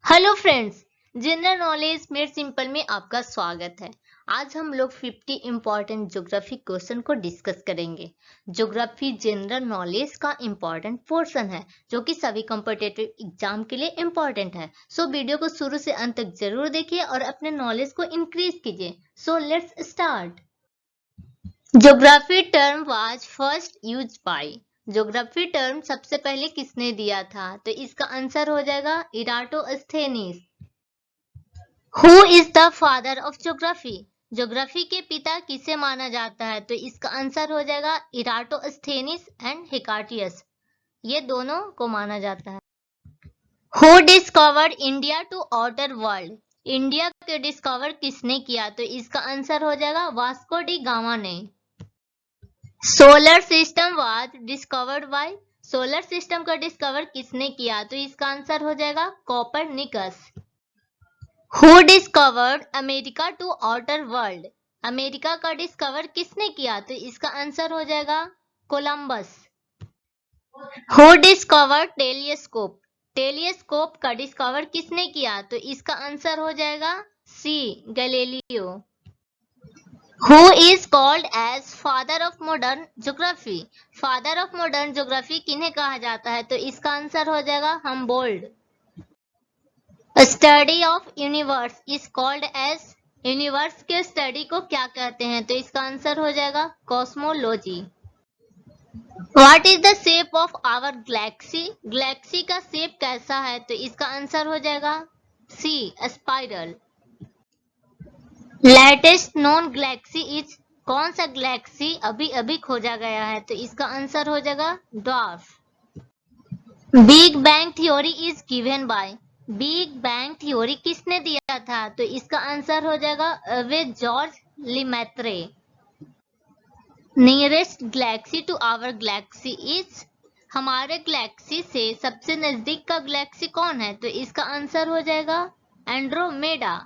Hello friends, general knowledge made simple में आपका स्वागत है। आज हम लोग 50 इम्पोर्टेंट ज्योग्राफी क्वेश्चन को डिस्कस करेंगे। ज्योग्राफी जनरल नॉलेज का इम्पोर्टेंट पोर्शन है जो कि सभी कॉम्पिटिटिव एग्जाम के लिए इम्पोर्टेंट है। सो वीडियो को शुरू से अंत तक जरूर देखिए और अपने नॉलेज को इंक्रीज कीजिए। So let's start. Geography term was first used by. Geography term सबसे पहले किसने दिया था? तो इसका आंसर हो जाएगा Eratosthenes. Who is the father of geography? Geography के पिता किसे माना जाता है? तो इसका आंसर हो जाएगा इराटोस्थेनीस एंड हिकार्टियस। ये दोनों को माना जाता है। Who discovered India to outer world? India के डिस्कवर किसने किया? तो इसका आंसर हो जाएगा वास्को डी गामा ने। Solar system was discovered by. Solar system का डिस्कवर किसने किया? तो इसका आंसर हो जाएगा Copernicus. Who discovered America to outer world? America का डिस्कवर किसने किया? तो इसका आंसर हो जाएगा Columbus. Who discovered telescope? Telescope का डिस्कवर किसने किया? तो इसका आंसर हो जाएगा सी Galileo. Who is called as father of modern geography? Father of modern geography किन्हें कहा जाता है? तो इसका आंसर हो जाएगा Humboldt. A study of universe is called as। Universe के स्टडी को क्या कहते हैं? तो इसका आंसर हो जाएगा cosmology. What is the shape of our galaxy? Galaxy का शेप कैसा है? तो इसका आंसर हो जाएगा सी spiral. Latest known galaxy is. कौन सा गैलेक्सी अभी अभी खोजा गया है? तो इसका आंसर हो जाएगा dwarf. Big bang theory is given by. Big bang theory किसने दिया था? तो इसका आंसर हो जाएगा वे George Lemaitre. Nearest galaxy to our galaxy is. हमारे गैलेक्सी से सबसे नजदीक का गैलेक्सी कौन है? तो इसका आंसर हो जाएगा Andromeda.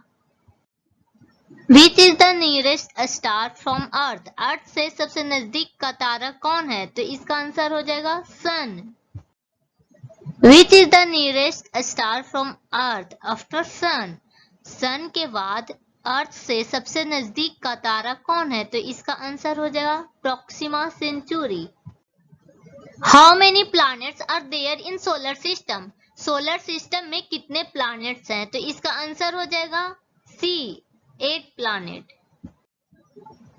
Which is the nearest star from Earth? अर्थ से सबसे नजदीक का तारा कौन है? तो इसका आंसर हो जाएगा सन। Which is the nearest star from Earth after sun? सन के बाद अर्थ से सबसे नजदीक का तारा कौन है? तो इसका आंसर हो जाएगा Proxima Centauri. How many planets are there in solar system? Solar system में कितने प्लैनेट्स हैं? तो इसका आंसर हो जाएगा सी 8 planet.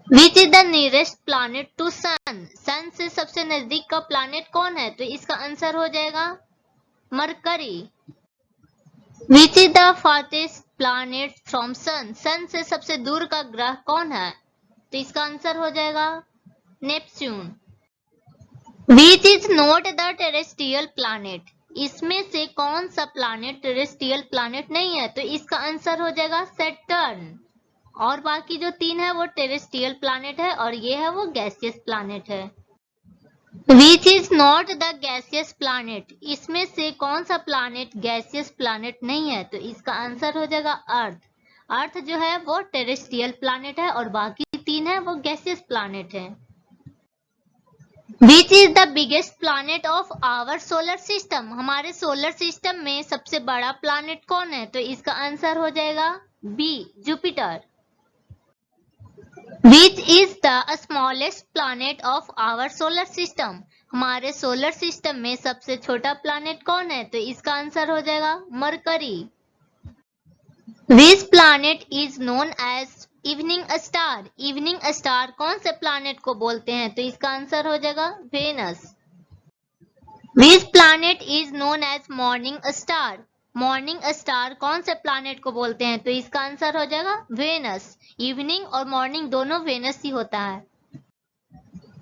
Which is the nearest planet to sun? सन से सबसे नजदीक का प्लैनेट कौन है? तो इसका आंसर हो जाएगा mercury. Which is the farthest planet from sun? सन से सबसे दूर का ग्रह कौन है? तो इसका आंसर हो जाएगा Neptune. Which is not the terrestrial planet? इसमें से कौन सा प्लैनेट टेरेस्ट्रियल प्लैनेट नहीं है? तो इसका आंसर हो जाएगा सैटर्न। और बाकी जो 3 है वो टेरेस्ट्रियल प्लैनेट है और ये है वो गैसियस प्लैनेट है। Which is not the gaseous planet? इसमें से कौन सा प्लैनेट गैसियस प्लैनेट नहीं है? तो इसका आंसर हो जाएगा अर्थ। अर्थ जो है वो टेरेस्ट्रियल प्लैनेट है और बाकी 3 है वो गैसियस प्लैनेट है। Which is the biggest planet of our solar system? हमारे सोलर सिस्टम में सबसे बड़ा प्लैनेट कौन है? तो इसका आंसर हो जाएगा B Jupiter. Which is the smallest planet of our solar system? हमारे सोलर सिस्टम में सबसे छोटा प्लैनेट कौन है? तो इसका आंसर हो जाएगा mercury. Which planet is known as evening star? Evening star कौन से प्लैनेट को बोलते हैं? तो इसका आंसर हो जाएगा Venus. Which planet is known as morning star? Morning star कौन से प्लैनेट को बोलते हैं? तो इसका आंसर हो जाएगा वेनस। इवनिंग और मॉर्निंग दोनों वेनस ही होता है।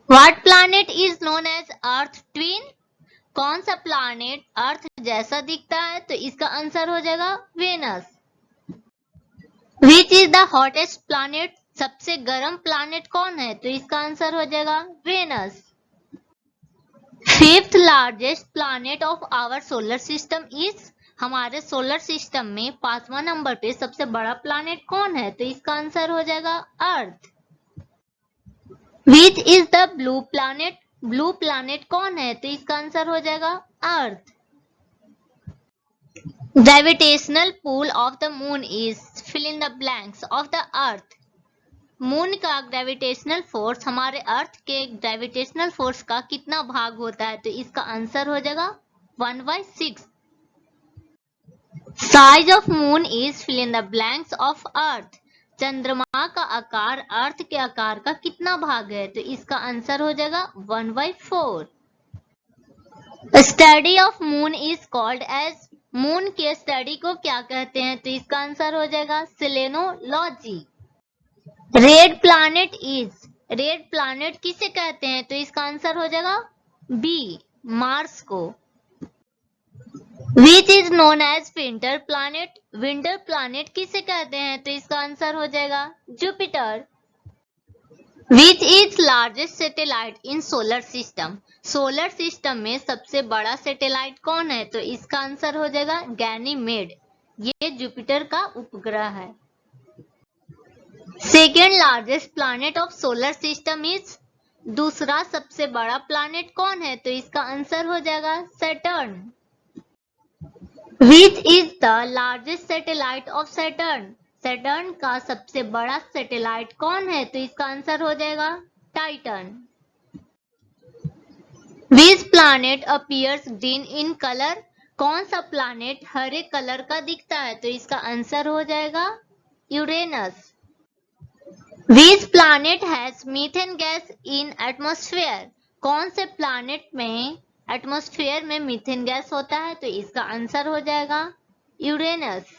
What planet is known as earth twin? कौन सा प्लैनेट अर्थ जैसा दिखता है? तो इसका आंसर हो जाएगा Venus. Which is the hottest planet? सबसे गर्म प्लैनेट कौन है? तो इसका आंसर हो जाएगा Venus. Fifth largest planet of our solar system is. हमारे सोलर सिस्टम में 5वां नंबर पे सबसे बड़ा प्लैनेट कौन है? तो इसका आंसर हो जाएगा Earth. Which is the blue planet? Blue planet कौन है? तो इसका आंसर हो जाएगा Earth. Gravitational pull of the moon is fill in the blanks of the Earth. Moon का ग्रेविटेशनल फोर्स हमारे अर्थ के ग्रेविटेशनल फोर्स का कितना भाग होता है? तो इसका आंसर हो जाएगा 1/6। Size of moon is fill in the blanks of earth. चंद्रमा का आकार अर्थ के आकार का कितना भाग है? तो इसका आंसर हो जाएगा 1/4। Study of moon is called as. Moon के स्टडी को क्या कहते हैं? तो इसका आंसर हो जाएगा selenology. Red planet is. Red planet किसे कहते हैं? तो इसका आंसर हो जाएगा बी, मार्स को। Which is known as winter planet. Winter planet किसे कहते हैं? तो इसका आंसर हो जाएगा Jupiter. Which is largest satellite in solar system. Solar system में सबसे बड़ा सैटेलाइट कौन है? तो इसका आंसर हो जाएगा गैनीमेड। ये जुपिटर का उपग्रह है। Second largest planet of solar system is. दूसरा सबसे बड़ा प्लैनेट कौन है? तो इसका आंसर हो जाएगा Saturn. Which is the largest satellite of Saturn. Saturn का सबसे बड़ा सैटेलाइट कौन है? तो इसका आंसर हो जाएगा Titan. Which planet appears green in colour. कौन सा प्लैनेट हरे कलर का दिखता है? तो इसका आंसर हो जाएगा Uranus. Which planet has methane gas in atmosphere. कौन से प्लैनेट में एटमॉस्फेयर में मीथेन गैस होता है? तो इसका आंसर हो जाएगा Uranus.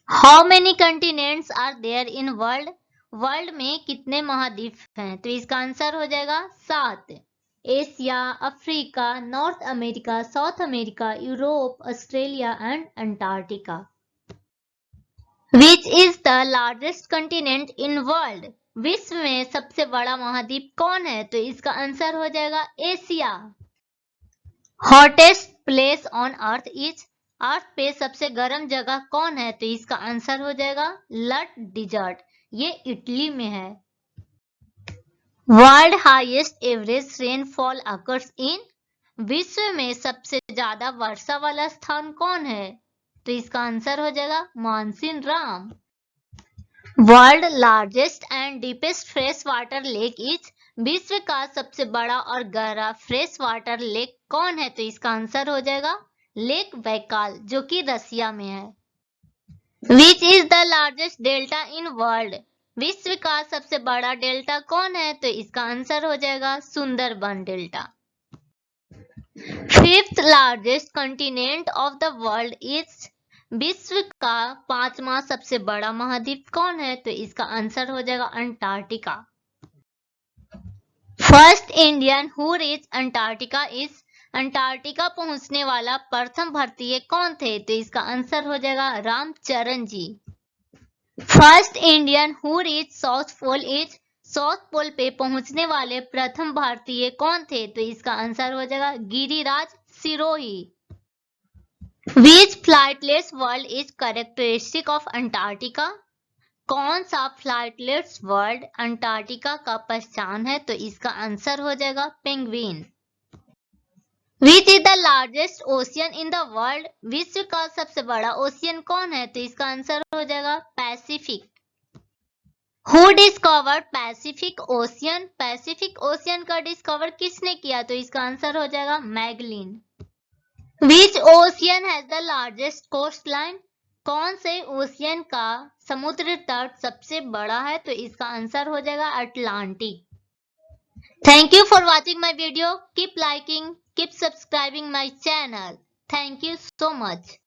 How many continents are there in world. World में कितने महाद्वीप हैं? तो इसका आंसर हो जाएगा 7। Asia, Africa, north America, south America, Europe, Australia and Antarctica. Which is the largest continent in world. विश्व में सबसे बड़ा महाद्वीप कौन है? तो इसका आंसर हो जाएगा Asia. Hottest place on Earth is. Earth पे सबसे गर्म जगह कौन है? तो इसका आंसर हो जाएगा लट डिजर्ट। ये इटली में है। World highest average rainfall occurs in. विश्व में सबसे ज्यादा वर्षा वाला स्थान कौन है? तो इसका आंसर हो जाएगा Mawsynram. World largest and deepest fresh water lake is. विश्व का सबसे बड़ा और गहरा फ्रेश वाटर लेक कौन है? तो इसका आंसर हो जाएगा लेक बैकाल, जो कि रसिया में है। Which is the largest delta in world. विश्व का सबसे बड़ा डेल्टा कौन है? तो इसका आंसर हो जाएगा Sundarban delta. Fifth largest continent of the world is. विश्व का 5वां सबसे बड़ा महाद्वीप कौन है? तो इसका आंसर हो जाएगा Antarctica. First Indian who reach Antarctica is. Antarctica पहुंचने वाला प्रथम भारतीय कौन थे? तो इसका आंसर हो जाएगा Ramcharan ji. First Indian who reach South Pole is. South Pole पे पहुंचने वाले प्रथम भारतीय कौन थे? तो इसका आंसर हो जाएगा Giriraj Sirohi. Which flightless world is characteristic of Antarctica? कौन सा फ्लाइटलेस वर्ल्ड अंटार्कटिका का पहचान है? तो इसका आंसर हो जाएगा penguin. Which is the largest ocean in the world? विश्व का सबसे बड़ा ओशियन कौन है? तो इसका आंसर हो जाएगा Pacific. Who discovered Pacific ocean? Pacific ocean का डिस्कवर किसने किया? तो इसका आंसर हो जाएगा मैगलिन। Which ocean has the largest coastline? कौन से ओशियन का समुद्र तट सबसे बड़ा है? तो इसका आंसर हो जाएगा Atlantic. Thank you for watching my video. Keep liking, keep subscribing my channel. Thank you so much.